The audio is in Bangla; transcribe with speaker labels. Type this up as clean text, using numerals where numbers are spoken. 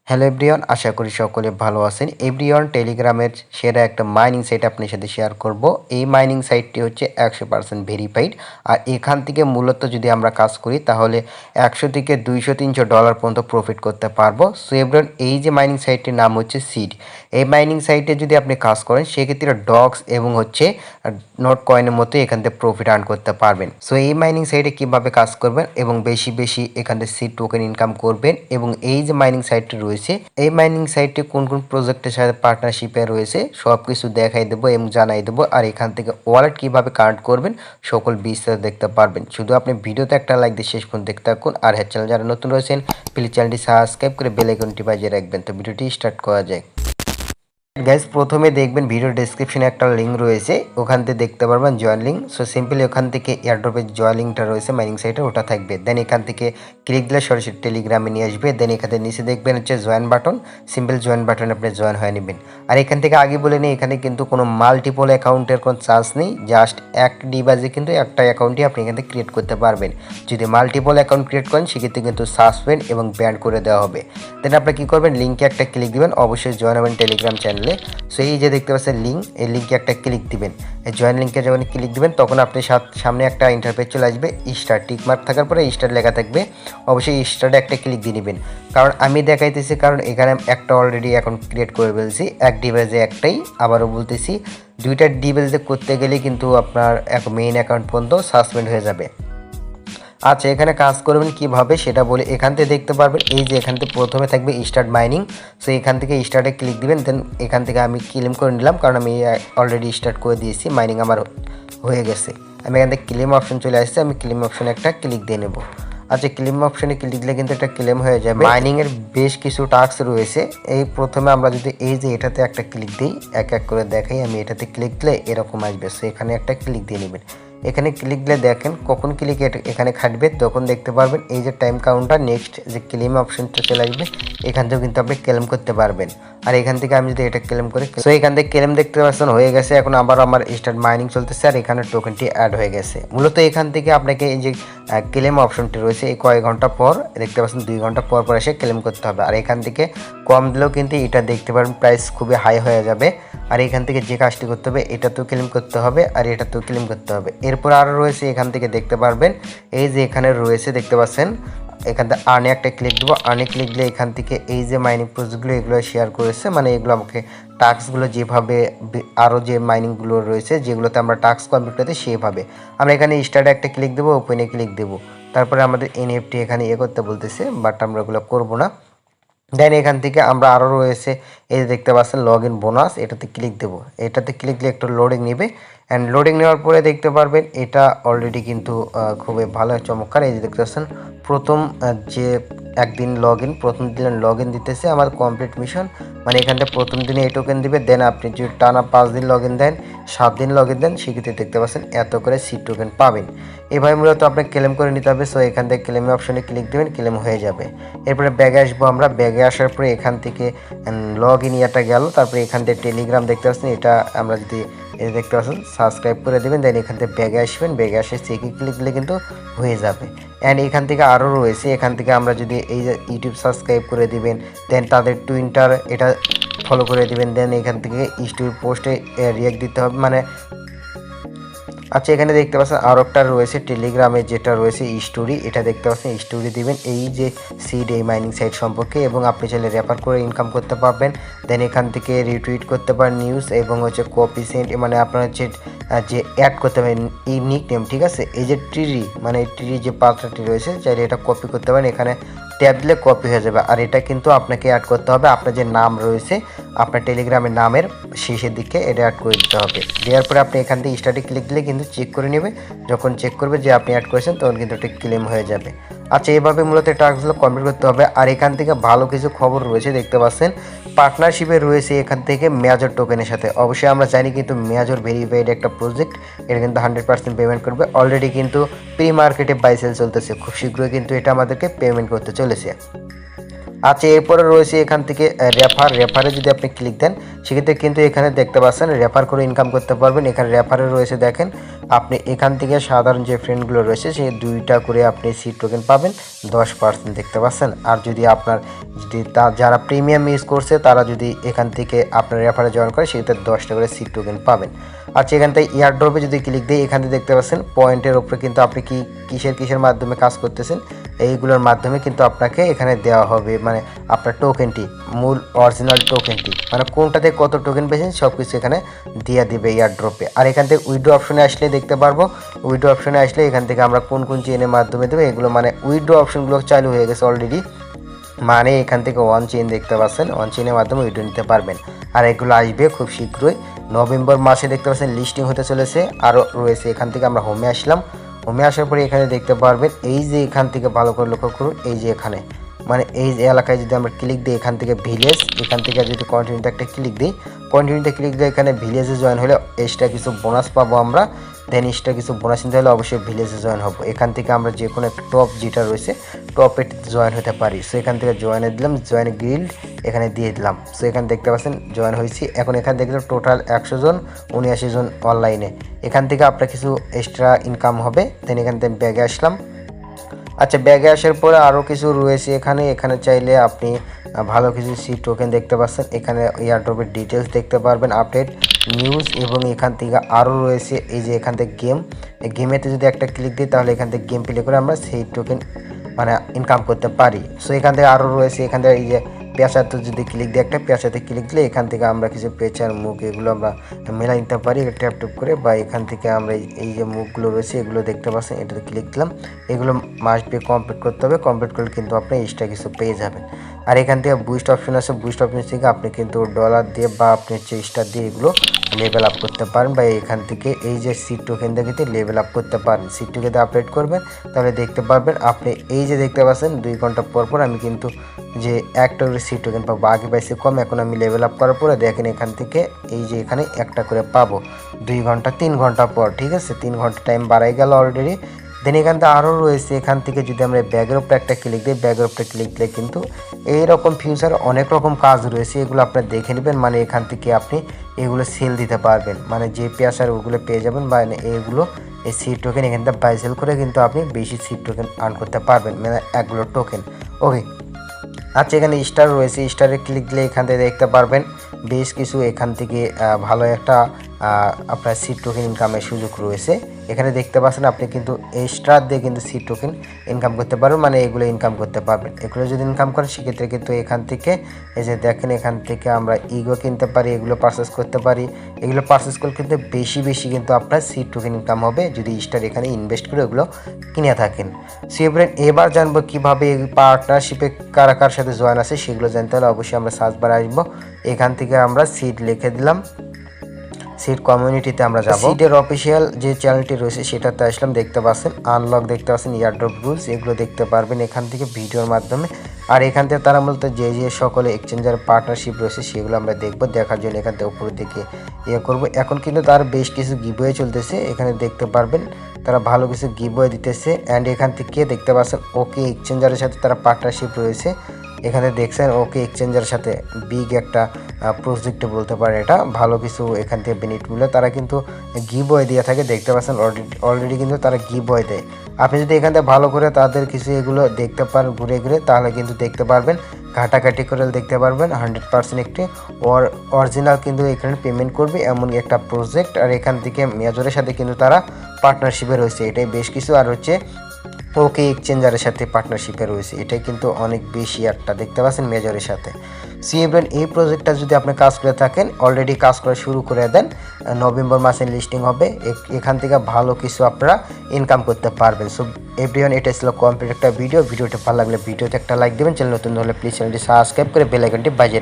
Speaker 1: হ্যালো এভরিওয়ান, আশা করি সকলে ভালো আছেন। এভরিওয়ান, টেলিগ্রামের সেরা একটা মাইনিং সাইট আপনার সাথে শেয়ার করব। এই মাইনিং সাইটটি হচ্ছে 100% ভেরিফাইড। আর এখান থেকে মূলত যদি আমরা কাজ করি তাহলে 100 থেকে 200-300 ডলার পর্যন্ত প্রফিট করতে পারবো। সো এভরিওয়ান, এই যে মাইনিং সাইটটির নাম হচ্ছে সিড। এই মাইনিং সাইটে যদি আপনি কাজ করেন সেক্ষেত্রে ডক্স এবং হচ্ছে নোট কয়েনের মতো এখান থেকে প্রফিট আর্ন করতে পারবেন। সো এই মাইনিং সাইটে কীভাবে কাজ করবেন এবং বেশি বেশি এখান থেকে সিড টোকেন ইনকাম করবেন এবং এই যে মাইনিং সাইটটি রয়েছে, এই মাইনিং সাইটটি কোন কোন প্রজেক্টের সাথে পার্টনারশিপে রয়েছে সব কিছু দেখাই দেবো এবং জানাই দেবো। আর এখান থেকে ওয়ালেট কীভাবে কানেক্ট করবেন সকল বিস্তারিত দেখতে পারবেন। শুধু আপনি ভিডিওতে একটা লাইক দিয়ে শেষ পর্যন্ত দেখতে থাকুন। আর হ্যাঁ, চ্যানেল যারা নতুন রয়েছেন প্লিজ চ্যানেলটি সাবস্ক্রাইব করে বেল আইকনটি বাজিয়ে রাখবেন। তো ভিডিওটি স্টার্ট করা যায়। গাইজ, প্রথমে দেখবেন ভিডিও ডেসক্রিপশনে একটা লিঙ্ক রয়েছে, ওখান থেকে দেখতে পারবেন জয়েন লিঙ্ক। সো সিম্পলি ওখান থেকে এয়ারড্রপের জয়েন লিঙ্কটা রয়েছে মাইনিং সাইটে, ওটা থাকবে। দেন এখান থেকে ক্লিক দিলে সরাসরি টেলিগ্রামে নিয়ে আসবে। দেন এখানে নিচে দেখবেন হচ্ছে join button, simple join button আপনি জয়েন হয়ে নেবেন। আর এখান থেকে আগে বলে নিই, এখানে কিন্তু কোনো মাল্টিপল অ্যাকাউন্টের কোনো চার্জ নেই। জাস্ট এক ডিভাইসে কিন্তু একটা অ্যাকাউন্টই আপনি এখান থেকে ক্রিয়েট করতে পারবেন। যদি মাল্টিপল অ্যাকাউন্ট ক্রিয়েট করেন সেক্ষেত্রে কিন্তু সাসপেন্ড এবং ব্যান করে দেওয়া হবে। দেন আপনি কী করবেন, লিঙ্কে একটা ক্লিক দিবেন, অবশ্যই জয়েন হবেন টেলিগ্রাম চ্যানেলে। সো এই যে দেখতে পাচ্ছেন লিঙ্ক, এই লিঙ্কে একটা ক্লিক দিবেন। এই জয়েন লিঙ্কে যখন ক্লিক দিবেন তখন আপনি সামনে একটা ইন্টারফেস চলে আসবে, স্টার টিক মার্ক থাকার পরে স্টার লেখা থাকবে, অবশ্যই স্টারে একটা ক্লিক দিয়ে নেবেন। কারণ আমি দেখাইতেছি, কারণ এখানে একটা অলরেডি অ্যাকাউন্ট ক্রিয়েট করে ফেলছি, এক ডিভাইসে একটাই। আবারও বলতেছি, দুইটা ডিভাইসে করতে গেলে কিন্তু আপনার এক মেইন অ্যাকাউন্ট পর্যন্ত সাসপেন্ড হয়ে যাবে। আচ্ছা, এখানে কাজ করবেন কিভাবে সেটা বলে, এখান থেকে দেখতে পারবেন এই যে এখান থেকে প্রথমে থাকবে স্টার্ট মাইনিং। সো এখান থেকে স্টার্টে ক্লিক দিবেন। দেন এখান থেকে আমি ক্লেম করে নিলাম, কারণ আমি অলরেডি স্টার্ট করে দিয়েছি, মাইনিং আমার হয়ে গেছে। আমি এখান থেকে ক্লেম অপশন চলে আসছে, আমি ক্লেম অপশনে একটা ক্লিক দিয়ে নেব। আচ্ছা, ক্লেম অপশনে ক্লিক দিলে কিন্তু এটা ক্লেম হয়ে যাবে। মাইনিংয়ের বেশ কিছু টাস্ক রয়েছে। এই প্রথমে আমরা যদি এই যে এটাতে একটা ক্লিক দিই, এক এক করে দেখাই, আমি এটাতে ক্লিক দিলে এরকম আসবে। সো এখানে একটা ক্লিক দিয়ে নেবেন। এখানে ক্লিক দিলে দেখেন কখন ক্লিক এখানে খাটবে তখন দেখতে পারবেন এই যে টাইম কাউন্টার, নেক্সট যে ক্লেম অপশনটা চলে আসবে, এখান থেকেও কিন্তু আপনি ক্লেম করতে পারবেন। আর এখান থেকে আমি যদি এটা ক্লেম করি, সো এখান থেকে ক্লেম দেখতে পাচ্ছেন হয়ে গেছে। এখন আবার আমার স্টার্ট মাইনিং চলতেছে আর এখানে টোকেনটি অ্যাড হয়ে গেছে। মূলত এখান থেকে আপনাকে এই যে ক্লেম অপশনটি রয়েছে, এই কয়েক ঘন্টা পর দেখতে পাচ্ছেন 2 ঘন্টা পর পর এসে ক্লেম করতে হবে। আর এখান থেকে কম দিলেও কিন্তু এটা দেখতে পারবেন প্রাইস খুবই হাই হয়ে যাবে। আর এখান থেকে যে কাজটি করতে হবে, এটাতেও ক্লেম করতে হবে আর এটাতেও ক্লেম করতে হবে। এরপর আরও রয়েছে, এখান থেকে দেখতে পারবেন এই যে এখানে রয়েছে দেখতে পাচ্ছেন, এখান থেকে আর্নে একটা ক্লিক দেবো। আর্নে ক্লিক দিলে এখান থেকে এই যে মাইনিং প্রজেক্টগুলো এগুলো শেয়ার করেছে, মানে এগুলো আমাকে টাস্কগুলো যেভাবে আরও যে মাইনিংগুলো রয়েছে যেগুলোতে আমরা টাস্ক কমপ্লিট করতে, সেভাবে আমরা এখানে স্টার্টে একটা ক্লিক দেবো, ওপেনে ক্লিক দেবো। তারপরে আমাদের এনএফটি এখানে করতে বলতেছে, বাট আমরা এগুলো করবো না। দেন এখান থেকে আমরা আরও রয়েছে এই যে দেখতে পাচ্ছেন লগ ইন বোনাস, এটাতে ক্লিক দেবো। এটাতে ক্লিক দিলে একটু লোডিং নেবে, অ্যান্ড লোডিং নেওয়ার পরে দেখতে পারবেন এটা অলরেডি কিন্তু খুবই ভালো চমৎকার। এই যে দেখতে পাচ্ছেন প্রথম যে একদিন প্রথম দিনে লগ ইন দিতেছে আমার কমপ্লিট মিশন, মানে এখান থেকে প্রথম দিনে এই টোকেন দিবে। দেন আপনি যদি টানা 5 দিন লগ ইন দেন, 7 দিন লগ ইন দেন, সেক্ষেত্রে দেখতে পাচ্ছেন এত করে সিড টোকেন পাবেন। এভাবে মূলত আপনাকে ক্লেম করে নিতে হবে। সো এখান থেকে ক্লেম অপশনে ক্লিক দেবেন, ক্লেম হয়ে যাবে। এরপরে ব্যাগে আসবো আমরা, ব্যাগে আসার পরে এখান থেকে লগ ইন ইয়াটা গেল। তারপরে এখান থেকে টেলিগ্রাম দেখতে পাচ্ছেন, এটা আমরা যদি এই দেখতে পাচ্ছেন সাবস্ক্রাইব করে দেবেন। দেন এখান থেকে ব্যাগে আসবেন, ব্যাগে আসে চেকে ক্লিক দিলে কিন্তু হয়ে যাবে। অ্যান্ড এখান থেকে আরও রয়েছে, এখান থেকে আমরা যদি এই যে ইউটিউব সাবস্ক্রাইব করে দিবেন, দেন তাদের টুইটার এটা ফলো করে দিবেন। দেন এখান থেকে স্টোরি পোস্টে রিয়াক্ট দিতে হবে, মানে আচ্ছা এখানে দেখতে পাচ্ছেন আরও একটা রয়েছে টেলিগ্রামে যেটা রয়েছে স্টোরি, এটা দেখতে পাচ্ছেন স্টোরি দিবেন এই যে সিড এই মাইনিং সাইট সম্পর্কে, এবং আপনি চাইলে রেফার করে ইনকাম করতে পারবেন। দেন এখান থেকে রিটুইট করতে পারেন নিউজ, এবং হচ্ছে কপি সেন্ট, মানে আপনার হচ্ছে যে অ্যাড করতে পারেন এই নিক নেম, ঠিক আছে। এই যে ট্রি, মানে ট্রি যে পাত্রটি রয়েছে চাইলে এটা কপি করতে পারেন, এখানে ট্যাব দিলে কপি হয়ে যাবে। আর এটা কিন্তু আপনাকে অ্যাড করতে হবে, আপনার যে নাম রয়েছে আপনার টেলিগ্রামের নামের শেষের দিকে এটা অ্যাড করে দিতে হবে। দেওয়ার পরে আপনি এখান থেকে স্টার্টে ক্লিক দিলে কিন্তু চেক করে নেবে, যখন চেক করবে যে আপনি অ্যাড করেছেন তখন কিন্তু এটা ক্লেম হয়ে যাবে। আচ্ছা, এইভাবে মূলত টাস্কগুলো কমপ্লিট করতে হবে। আর এখান থেকে ভালো কিছু খবর রয়েছে, দেখতে পাচ্ছেন পার্টনারশিপে রয়েছে এখান থেকে মেজর টোকেনের সাথে। অবশ্যই আমরা জানি কিন্তু মেজর ভেরিফাইড একটা প্রজেক্ট, এটা কিন্তু 100% পেমেন্ট করবে। অলরেডি কিন্তু প্রি মার্কেটে বাই সেল চলতেছে, খুব শীঘ্রই কিন্তু এটা আমাদেরকে পেমেন্ট করতে চলেছে। আচ্ছা, এরপরে রয়েছে এখান থেকে রেফারে যদি আপনি ক্লিক দেন সেক্ষেত্রে কিন্তু এখানে দেখতে পাচ্ছেন রেফার করে ইনকাম করতে পারবেন। এখানে রেফারে রয়েছে দেখেন, আপনি এখান থেকে সাধারণ যে ফ্রেন্ডগুলো রয়েছে সেই 2টা করে আপনি সিড টোকেন পাবেন 10% দেখতে পাচ্ছেন। আর যদি আপনার যারা প্রিমিয়াম ইউজ করছে তারা যদি এখান থেকে আপনার রেফারে জয়েন করে সেক্ষেত্রে 10টা করে সিড টোকেন পাবেন। আচ্ছা, এখান থেকে এয়ারড্রপে যদি ক্লিক দিই এখান থেকে দেখতে পাচ্ছেন পয়েন্টের উপরে কিন্তু আপনি কিসের মাধ্যমে কাজ করতেছেন এইগুলোর মাধ্যমে কিন্তু আপনাকে এখানে দেওয়া হবে, মানে আপনার টোকেনটি, মূল অরিজিনাল টোকেনটি, মানে কোনটাতে কত টোকেন পেয়েছেন সব কিছু এখানে দিয়ে দিবে এয়ারড্রপে। আর এখান থেকে উইথড্র অপশনে আসলে দেখতে পারবো, উইথড্র অপশনে আসলে এখান থেকে আমরা কোন চেনের মাধ্যমে দেবো এগুলো, মানে উইথড্র অপশনগুলো চালু হয়ে গেছে অলরেডি, মানে এখান থেকে ওয়ান চেইন দেখতে পাচ্ছেন, ওয়ান চেইনের মাধ্যমে উইথড্র নিতে পারবেন। আর এগুলো আসবে খুব শীঘ্রই, নভেম্বর মাসে দেখতে পাচ্ছেন লিস্টিং হতে চলেছে। আরও রয়েছে, এখান থেকে আমরা হোমে আসলাম, হোমে আসার পরে এখানে দেখতে পারবেন এই যে এখান থেকে ভালো করে লক্ষ্য করুন, এই যে এখানে মানে এই যে এলাকায় যদি আমরা ক্লিক দিই এখান থেকে ভিলেজ, এখান থেকে যদি কন্টিনিউতে একটা ক্লিক দিই, কন্টিনিউতে ক্লিক দিয়ে এখানে ভিলেজে জয়েন হলে এক্সট্রা কিছু বোনাস পাবো আমরা, দেন এক্সট্রা কিছু বোনাস নিতে হলে অবশ্যই ভিলেজে জয়েন হবো। এখান থেকে আমরা যে কোনো একটা টপ যেটা রয়েছে টপে জয়েন হতে পারি। সো এখান থেকে জয়েনে দিলাম, জয়েন গিল্ড এখানে দিয়ে দিলাম। সো এখানে দেখতে পাচ্ছেন জয়েন হয়েছি। এখন এখানে দেখলাম টোটাল 100 জন, 79 জন অনলাইনে। এখান থেকে আপনার কিছু এক্সট্রা ইনকাম হবে। দেন এখান থেকে ব্যাগে আসলাম। আচ্ছা, ব্যাগে আসার পরে আরও কিছু রয়েছে এখানে চাইলে আপনি ভালো কিছু সিড টোকেন দেখতে পাচ্ছেন, এখানে এয়ারড্রপের ডিটেলস দেখতে পারবেন, আপডেট নিউজ, এবং এখান থেকে আরও রয়েছে এই যে এখান থেকে গেম, এই গেমেতে যদি একটা ক্লিক দিই তাহলে এখান থেকে গেম প্লে করে আমরা সেই টোকেন মানে ইনকাম করতে পারি। সো এখান থেকে আরও রয়েছে, এখান থেকে এই যে পেঁচাতে যদি ক্লিক দিই, একটা পেঁচাতে ক্লিক দিলে এখান থেকে আমরা কিছু পেঁচার মুখ এগুলো আমরা মেলা নিতে পারি ট্যাপ ট্যাপ করে, বা এখান থেকে আমরা এই যে মুখগুলো রয়েছে এগুলো দেখতে পাচ্ছেন, এটাতে ক্লিক দিলাম, এগুলো মাস্ট বি কমপ্লিট করতে হবে, কমপ্লিট করলে কিন্তু আপনি এক্সট্রা কিছু পেয়ে যাবেন। আর এখান থেকে বুস্ট অপশন আছে, বুস্ট অপশন থেকে আপনি কিন্তু ডলার দিয়ে বা আপনি হচ্ছে স্টার দিয়ে এগুলো লেভেল আপ করতে পারেন, বা এখান থেকে এই যে সিড টোকেন দেখে লেভেল আপ করতে পারেন। সিড টোকেন আপডেট করবেন তাহলে দেখতে পারবেন আপনি এই যে দেখতে পাচ্ছেন 2 ঘন্টা পর আমি কিন্তু যে একটা করে সিড টোকেন পাবো, আগে পাইছি কম, এখন আমি লেভেল আপ করার পরে দেখেন এখান থেকে এই যে এখানে একটা করে পাবো 2 ঘন্টা 3 ঘন্টা পর, ঠিক আছে, 3 ঘন্টা টাইম বাড়াই গেল অলরেডি। দেন এখান থেকে আরও রয়েছে, এখান থেকে যদি আমরা ব্যাগের উপরে একটা ক্লিক দিই, ব্যাগের উপরে ক্লিক দিলে কিন্তু এইরকম ফিউচার অনেক রকম কাজ রয়েছে, এগুলো আপনারা দেখে নেবেন, মানে এখান থেকে আপনি এগুলো সেল দিতে পারবেন, মানে যে পেয়াসার ওগুলো পেয়ে যাবেন, বা এগুলো এই সিড টোকেন এখান থেকে বাই সেল করে কিন্তু আপনি বেশি সিড টোকেন আর্ন করতে পারবেন, মানে এগুলো টোকেন। ওকে, আচ্ছা, এখানে স্টার রয়েছে, স্টারে ক্লিক দিলে এখান থেকে দেখতে পারবেন বেশ কিছু এখান থেকে ভালো একটা আপনার সিড টোকেন ইনকামের সুযোগ রয়েছে। এখানে দেখতে পাচ্ছেন আপনি কিন্তু স্টার দিয়ে কিন্তু সিড টোকেন ইনকাম করতে পারবেন, মানে এগুলো ইনকাম করতে পারবেন। এগুলো যদি ইনকাম করেন সেক্ষেত্রে কিন্তু এখান থেকে এই যে দেখেন এখান থেকে আমরা ইগো কিনতে পারি, এগুলো পারচেস করতে পারি, এগুলো পারচেস করলে কিন্তু বেশি কিন্তু আপনার সিড টোকেন ইনকাম হবে যদি স্টার এখানে ইনভেস্ট করে এগুলো কিনে থাকেন। এবার জানবো কিভাবে এই পার্টনারশিপে কার সাথে জয়েন আছে সেগুলো জানতে হলে অবশ্যই আমরা সার্চ বারে আসবো, এখান থেকে আমরা সিড লিখে দিলাম, সিড কমিউনিটিতে আমরা যাব, সিডের অফিসিয়াল যে চ্যানেলটি রয়েছে সেটাতে আসলাম, দেখতে পাচ্ছেন আনলক দেখতে পাচ্ছেন এয়ারড্রপ রুলস, এগুলো দেখতে পারবেন এখান থেকে ভিডিওর মাধ্যমে। আর এখান থেকে তারা মূলত যে সকলে এক্সচেঞ্জার পার্টনারশিপ রয়েছে সেগুলো আমরা দেখবো, দেখার জন্য এখান থেকে উপরের দিকে করবো। এখন কিন্তু তার বেশ কিছু গিভওয়ে চলতেছে, এখানে দেখতে পারবেন তারা ভালো কিছু গিভওয়ে দিতেছে। অ্যান্ড এখান থেকে দেখতে পাচ্ছেন ওকে এক্সচেঞ্জারের সাথে তারা পার্টনারশিপ রয়েছে, এখানে দেখছেন ওকে এক্সচেঞ্জারের সাথে বিগ একটা প্রজেক্ট বলতে পারে, এটা ভালো কিছু এখান থেকে বেনিফিট মিলে তারা কিন্তু গিভওয়ে দিয়ে থাকে, দেখতে পাচ্ছেন অলরেডি কিন্তু তারা গিভওয়ে দেয়। আপনি যদি এখান থেকে ভালো করে তাদের কিছু এগুলো দেখতে পারেন ঘুরে তাহলে কিন্তু দেখতে পারবেন, ঘাটাঘাটি করে দেখতে পারবেন 100% একটি অরিজিনাল কিন্তু এখানে পেমেন্ট করবে এমন একটা প্রজেক্ট। আর এখান থেকে মেজরের সাথে কিন্তু তারা পার্টনারশিপে রয়েছে, এটাই বেশ কিছু। আর হচ্ছে ওকে এক্সচেঞ্জারের সাথে পার্টনারশিপে রয়েছে, এটাই কিন্তু অনেক বেশি একটা, দেখতে পাচ্ছেন মেজরের সাথে। সিএব্রেন এই প্রজেক্টটা যদি আপনি কাজ করে থাকেন, অলরেডি কাজ করা শুরু করে দেন, নভেম্বর মাসে লিস্টিং হবে, এখান থেকে ভালো কিছু আপনারা ইনকাম করতে পারবেন। সো এভরিওয়ান, এটা ছিল কমপ্লিট একটা ভিডিওটা ভালো লাগলে ভিডিওতে একটা লাইক দেবেন, চ্যানেল নতুন হলে প্লিজ চ্যানেলটি সাবস্ক্রাইব করে বেল আইকনটি বাজিয়ে রাখবেন।